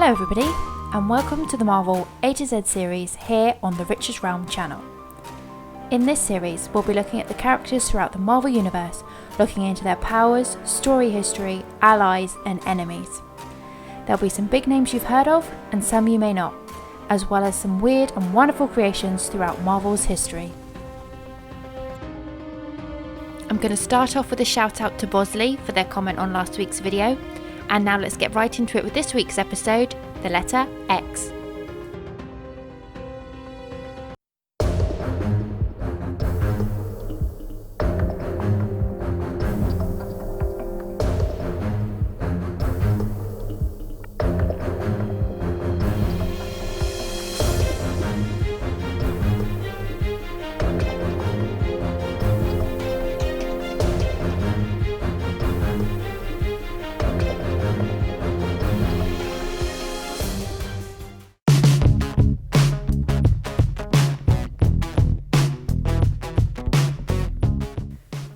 Hello everybody, and welcome to the Marvel A to Z series here on the Rich's Realm channel. In this series, we'll be looking at the characters throughout the Marvel Universe, looking into their powers, story history, allies, and enemies. There'll be some big names you've heard of, and some you may not, as well as some weird and wonderful creations throughout Marvel's history. I'm going to start off with a shout out to Bosley for their comment on last week's video, and now let's get right into it with this week's episode, the letter X.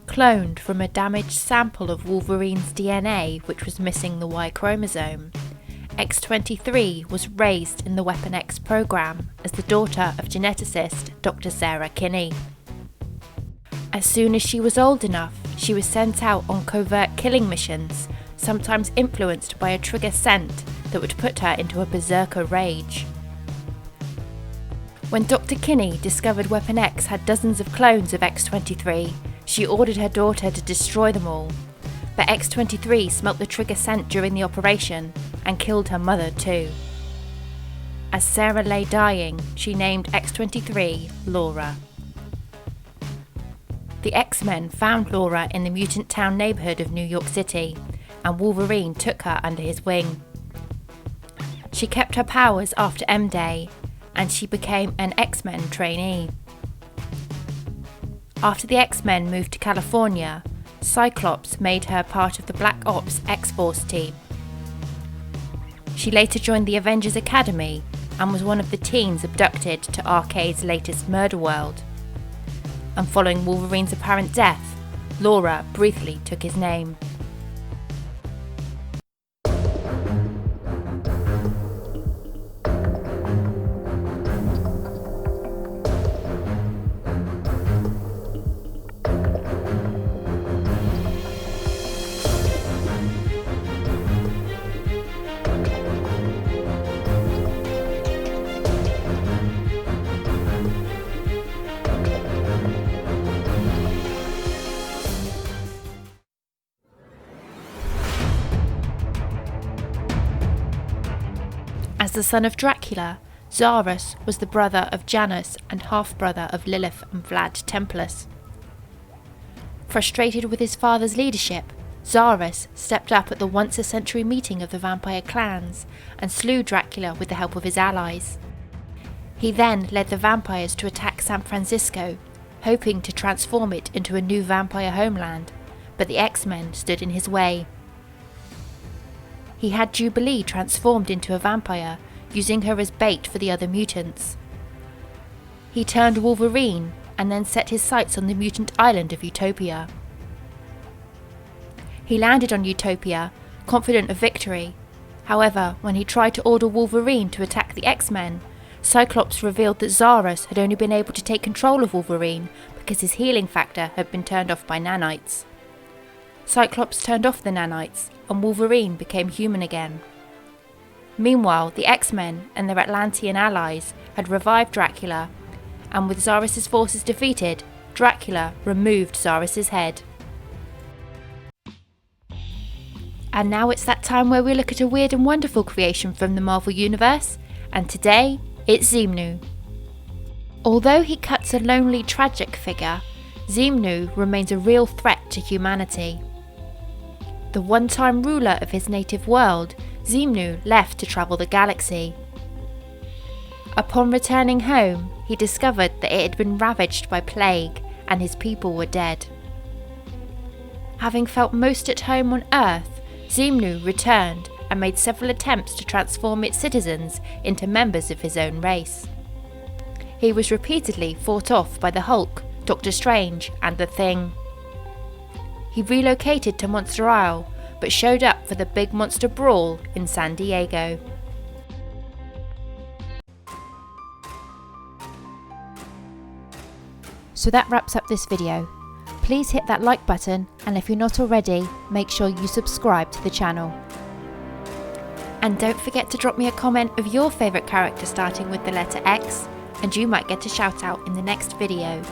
Cloned from a damaged sample of Wolverine's DNA which was missing the Y chromosome, X-23 was raised in the Weapon X program as the daughter of geneticist Dr. Sarah Kinney. As soon as she was old enough, she was sent out on covert killing missions, sometimes influenced by a trigger scent that would put her into a berserker rage. When Dr. Kinney discovered Weapon X had dozens of clones of X-23, she ordered her daughter to destroy them all, but X-23 smelt the trigger scent during the operation and killed her mother too. As Sarah lay dying, she named X-23 Laura. The X-Men found Laura in the mutant town neighbourhood of New York City, and Wolverine took her under his wing. She kept her powers after M-Day, and she became an X-Men trainee. After the X-Men moved to California, Cyclops made her part of the Black Ops X-Force team. She later joined the Avengers Academy and was one of the teens abducted to Arcade's latest murder world. And following Wolverine's apparent death, Laura briefly took his name. As the son of Dracula, Xarus was the brother of Janus and half-brother of Lilith and Vlad Templarus. Frustrated with his father's leadership, Xarus stepped up at the once-a-century meeting of the vampire clans and slew Dracula with the help of his allies. He then led the vampires to attack San Francisco, hoping to transform it into a new vampire homeland, but the X-Men stood in his way. He had Jubilee transformed into a vampire, using her as bait for the other mutants. He turned Wolverine and then set his sights on the mutant island of Utopia. He landed on Utopia, confident of victory. However, when he tried to order Wolverine to attack the X-Men, Cyclops revealed that Xarus had only been able to take control of Wolverine because his healing factor had been turned off by nanites. Cyclops turned off the nanites, and Wolverine became human again. Meanwhile, the X-Men and their Atlantean allies had revived Dracula, and with Xarus' forces defeated, Dracula removed Xarus' head. And now it's that time where we look at a weird and wonderful creation from the Marvel Universe, and today, it's Ximenu. Although he cuts a lonely, tragic figure, Ximenu remains a real threat to humanity. The one-time ruler of his native world, Ximenu left to travel the galaxy. Upon returning home, he discovered that it had been ravaged by plague and his people were dead. Having felt most at home on Earth, Ximenu returned and made several attempts to transform its citizens into members of his own race. He was repeatedly fought off by the Hulk, Doctor Strange, and the Thing. He relocated to Monster Isle, but showed up for the big monster brawl in San Diego. So that wraps up this video. Please hit that like button, and if you're not already, make sure you subscribe to the channel. And don't forget to drop me a comment of your favourite character starting with the letter X, and you might get a shout out in the next video.